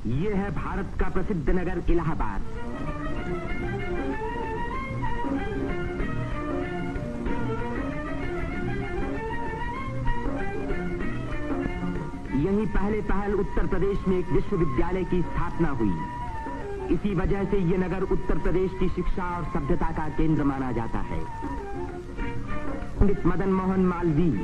ये है भारत का प्रसिद्ध नगर इलाहाबाद। यहीं पहल उत्तर प्रदेश में एक विश्वविद्यालय की स्थापना हुई। इसी वजह से ये नगर उत्तर प्रदेश की शिक्षा और सभ्यता का केंद्र माना जाता है। पंडित मदन मोहन मालवीय,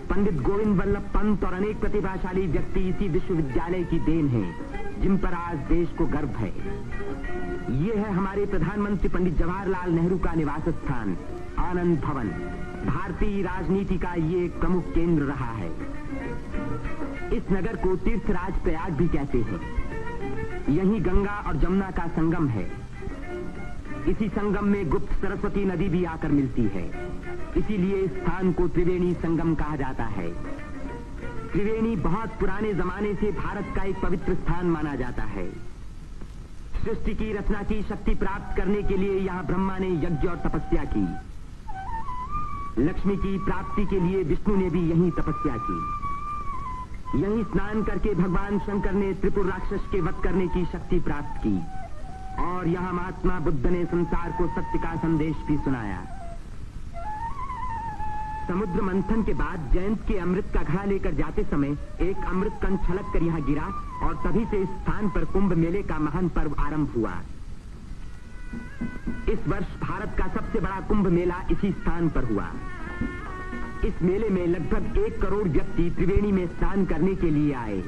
पंडित गोविंद वल्लभ पंत और अनेक प्रतिभाशाली व्यक्ति इसी विश्वविद्यालय की देन हैं, जिन पर आज देश को गर्व है। ये है हमारे प्रधानमंत्री पंडित जवाहरलाल नेहरू का निवास स्थान, आनंद भवन। भारतीय राजनीति का ये एक प्रमुख केंद्र रहा है। इस नगर को तीर्थराज प्रयाग भी कहते हैं। यहीं गंगा और जमुना का संगम है। इसी संगम में गुप्त सरस्वती नदी भी आकर मिलती है। इसीलिए इस स्थान को त्रिवेणी संगम कहा जाता है। त्रिवेणी बहुत पुराने जमाने से भारत का एक पवित्र स्थान माना जाता है। सृष्टि की रचना की शक्ति प्राप्त करने के लिए यहाँ ब्रह्मा ने यज्ञ और तपस्या की। लक्ष्मी की प्राप्ति के लिए विष्णु ने भी यहीं तपस्या की। यहीं स्नान करके भगवान शंकर ने त्रिपुर राक्षस के वध करने की शक्ति प्राप्त की और यहाँ महात्मा बुद्ध ने संसार को सत्य का संदेश भी सुनाया। समुद्र मंथन के बाद जयंत के अमृत का घड़ा लेकर जाते समय एक अमृत कण छलक कर यहाँ गिरा और तभी से इस स्थान पर कुंभ मेले का महान पर्व आरंभ हुआ। इस वर्ष भारत का सबसे बड़ा कुंभ मेला इसी स्थान पर हुआ। इस मेले में लगभग 1 करोड़ व्यक्ति त्रिवेणी में स्नान करने के लिए आए।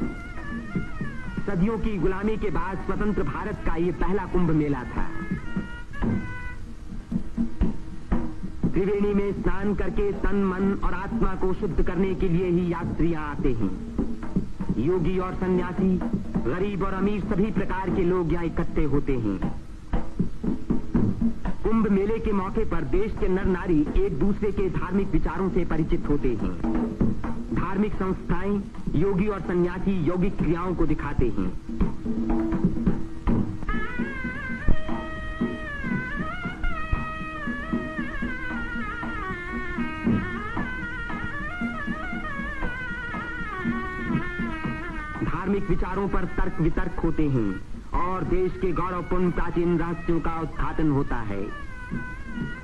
सदियों की गुलामी के बाद स्वतंत्र भारत का ये पहला कुंभ मेला था। त्रिवेणी में स्नान करके तन, मन और आत्मा को शुद्ध करने के लिए ही यात्रियां आते हैं। योगी और सन्यासी, गरीब और अमीर सभी प्रकार के लोग यहाँ इकट्ठे होते हैं। कुंभ मेले के मौके पर देश के नर नारी एक दूसरे के धार्मिक विचारों से परिचित होते हैं। धार्मिक संस्थाएं योगी और सन्यासी यौगिक क्रियाओं को दिखाते हैं। धार्मिक विचारों पर तर्क वितर्क होते हैं और देश के गौरवपूर्ण प्राचीन रहस्यों का उद्घाटन होता है।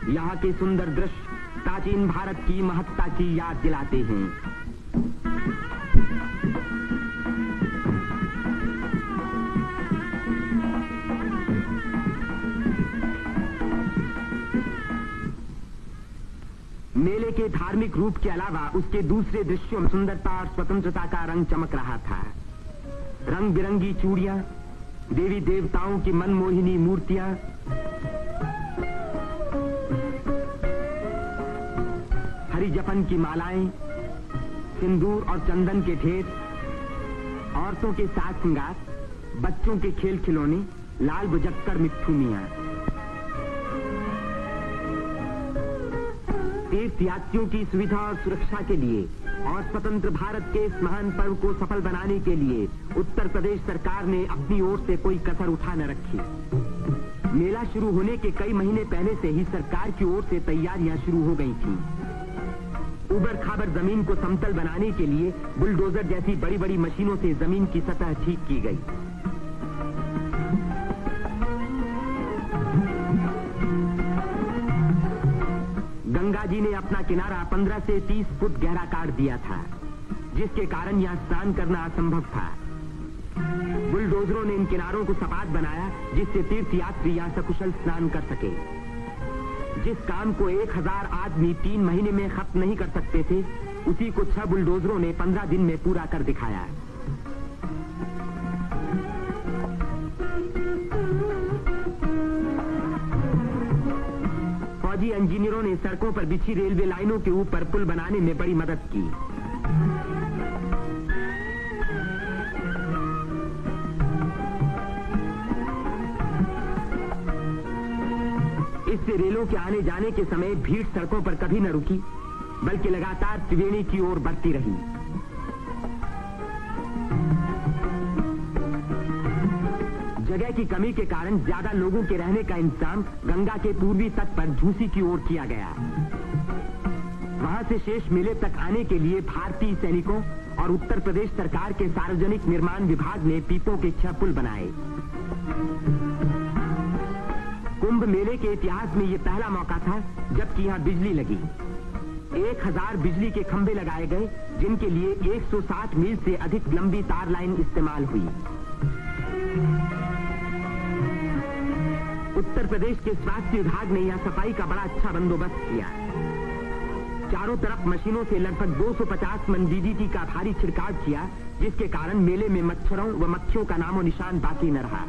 यहाँ के सुंदर दृश्य प्राचीन भारत की महत्ता की याद दिलाते हैं। मेले के धार्मिक रूप के अलावा उसके दूसरे दृश्यों में सुंदरता और स्वतंत्रता का रंग चमक रहा था। रंग बिरंगी चूड़ियां, देवी देवताओं की मनमोहिनी मूर्तियां, हरी जपन की मालाएं, सिंदूर और चंदन के ढेर, औरतों के साज श्रृंगार, बच्चों के खेल खिलौने, लाल बुझक्कर मिट्ठू मियां। तीर्थयात्रियों की सुविधा और सुरक्षा के लिए और स्वतंत्र भारत के इस महान पर्व को सफल बनाने के लिए उत्तर प्रदेश सरकार ने अपनी ओर से कोई कसर उठा न रखी। मेला शुरू होने के कई महीने पहले से ही सरकार की ओर से तैयारियां शुरू हो गई थीं। उबड़ खाबड़ जमीन को समतल बनाने के लिए बुलडोजर जैसी बड़ी बड़ी मशीनों से जमीन की सतह ठीक की गई। गंगा जी ने अपना किनारा 15 से 30 फुट गहरा काट दिया था, जिसके कारण यहाँ स्नान करना असंभव था। बुलडोजरों ने इन किनारों को सपाट बनाया, जिससे तीर्थयात्री यहाँ सकुशल स्नान कर सके। जिस काम को 1000 आदमी 3 महीने में खत्म नहीं कर सकते थे, उसी को 6 बुलडोजरों ने 15 दिन में पूरा कर दिखाया। फौजी इंजीनियरों ने सड़कों पर बिछी रेलवे लाइनों के ऊपर पुल बनाने में बड़ी मदद की। इससे रेलों के आने जाने के समय भीड़ सड़कों पर कभी न रुकी, बल्कि लगातार त्रिवेणी की ओर बढ़ती रही। जगह की कमी के कारण ज्यादा लोगों के रहने का इंतजाम गंगा के पूर्वी तट पर झूसी की ओर किया गया। वहां से शेष मेले तक आने के लिए भारतीय सैनिकों और उत्तर प्रदेश सरकार के सार्वजनिक निर्माण विभाग ने पीपों के 6 पुल बनाए। कुंभ मेले के इतिहास में यह पहला मौका था जबकि यहां बिजली लगी। 1000 बिजली के खंभे लगाए गए, जिनके लिए 160 मील से अधिक लंबी तार लाइन इस्तेमाल हुई। उत्तर प्रदेश के स्वास्थ्य विभाग ने यहां सफाई का बड़ा अच्छा बंदोबस्त किया। चारों तरफ मशीनों से लगभग 250 मन डीडीटी का भारी छिड़काव किया, जिसके कारण मेले में मच्छरों व मक्खियों का नामो निशान बाकी न रहा।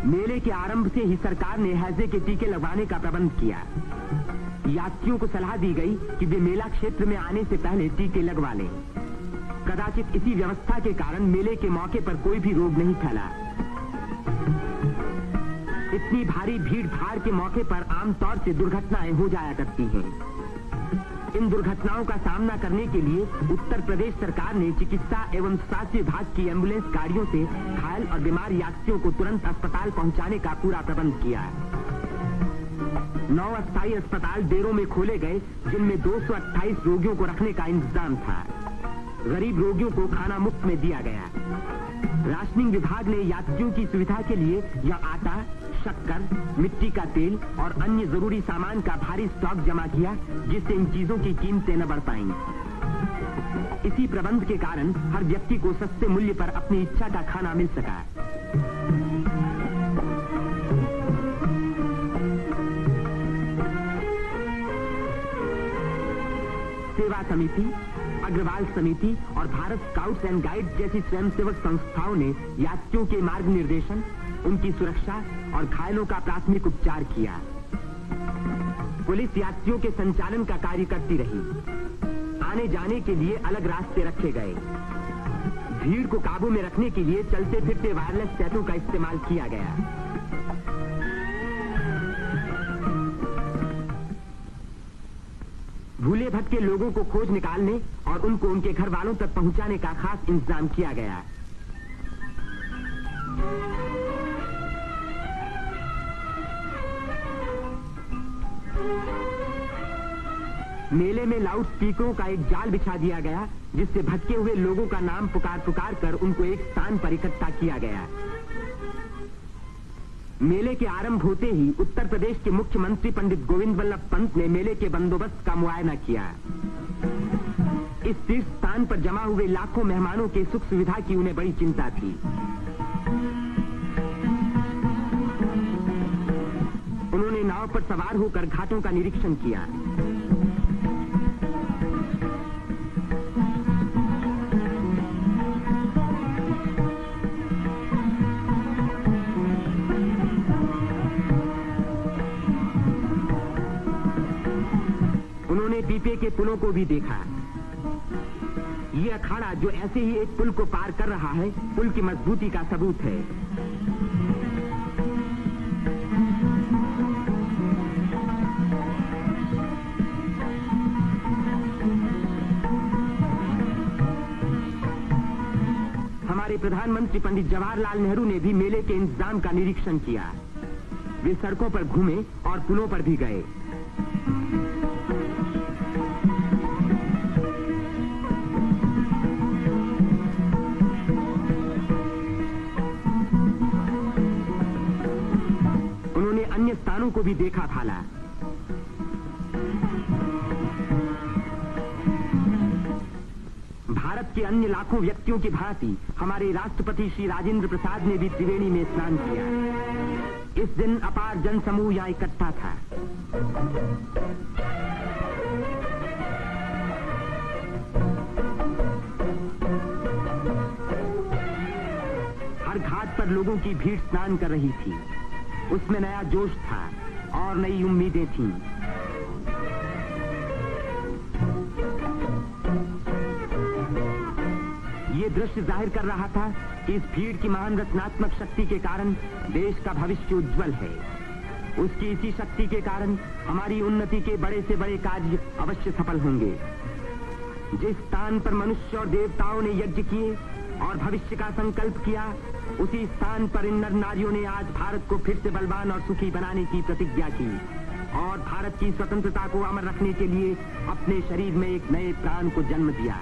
मेले के आरंभ से ही सरकार ने हैजे के टीके लगवाने का प्रबंध किया। यात्रियों को सलाह दी गई कि वे मेला क्षेत्र में आने से पहले टीके लगवा लें। कदाचित इसी व्यवस्था के कारण मेले के मौके पर कोई भी रोग नहीं फैला। इतनी भारी भीड़ भाड़ के मौके पर आमतौर से दुर्घटनाएं हो जाया करती हैं। इन दुर्घटनाओं का सामना करने के लिए उत्तर प्रदेश सरकार ने चिकित्सा एवं स्वास्थ्य विभाग की एम्बुलेंस गाड़ियों से घायल और बीमार यात्रियों को तुरंत अस्पताल पहुंचाने का पूरा प्रबंध किया। 9 अस्थायी अस्पताल डेरों में खोले गए, जिनमें 228 रोगियों को रखने का इंतजाम था। गरीब रोगियों को खाना मुफ्त में दिया गया। राशनिंग विभाग ने यात्रियों की सुविधा के लिए यह आटा, शक्कर, मिट्टी का तेल और अन्य जरूरी सामान का भारी स्टॉक जमा किया, जिससे इन चीजों की कीमतें न बढ़ पाईं। इसी प्रबंध के कारण हर व्यक्ति को सस्ते मूल्य पर अपनी इच्छा का खाना मिल सका। सेवा समिति, अग्रवाल समिति और भारत स्काउट्स एंड गाइड्स जैसी स्वयंसेवक संस्थाओं ने यात्रियों के मार्ग निर्देशन, उनकी सुरक्षा और घायलों का प्राथमिक उपचार किया। पुलिस यात्रियों के संचालन का कार्य करती रही। आने जाने के लिए अलग रास्ते रखे गए। भीड़ को काबू में रखने के लिए चलते फिरते वायरलेस सेटों का इस्तेमाल किया गया। भूले भटके लोगों को खोज निकालने और उनको उनके घर वालों तक पहुंचाने का खास इंतजाम किया गया। मेले में लाउड स्पीकरों का एक जाल बिछा दिया गया, जिससे भटके हुए लोगों का नाम पुकार पुकार कर उनको एक स्थान पर इकट्ठा किया गया। मेले के आरंभ होते ही उत्तर प्रदेश के मुख्यमंत्री पंडित गोविंद वल्लभ पंत ने मेले के बंदोबस्त का मुआयना किया। इस तीर्थ स्थान पर जमा हुए लाखों मेहमानों के सुख सुविधा की उन्हें बड़ी चिंता थी। उन्होंने नाव पर सवार होकर घाटों का निरीक्षण किया। पीपे के पुलों को भी देखा। ये अखाड़ा जो ऐसे ही एक पुल को पार कर रहा है, पुल की मजबूती का सबूत है। हमारे प्रधानमंत्री पंडित जवाहरलाल नेहरू ने भी मेले के इंतजाम का निरीक्षण किया। वे सड़कों पर घूमे और पुलों पर भी गए। अन्य स्थानों को भी देखा भाला। भारत के अन्य लाखों व्यक्तियों की भांति हमारे राष्ट्रपति श्री राजेंद्र प्रसाद ने भी त्रिवेणी में स्नान किया। इस दिन अपार जनसमूह यहां इकट्ठा था। हर घाट पर लोगों की भीड़ स्नान कर रही थी। उसमें नया जोश था और नई उम्मीदें थीं। ये दृश्य जाहिर कर रहा था कि इस भीड़ की महान रचनात्मक शक्ति के कारण देश का भविष्य उज्जवल है। उसकी इसी शक्ति के कारण हमारी उन्नति के बड़े से बड़े कार्य अवश्य सफल होंगे। जिस स्थान पर मनुष्य और देवताओं ने यज्ञ किए और भविष्य का संकल्प किया, उसी स्थान पर इन नर नारियों ने आज भारत को फिर से बलवान और सुखी बनाने की प्रतिज्ञा की और भारत की स्वतंत्रता को अमर रखने के लिए अपने शरीर में एक नए प्राण को जन्म दिया।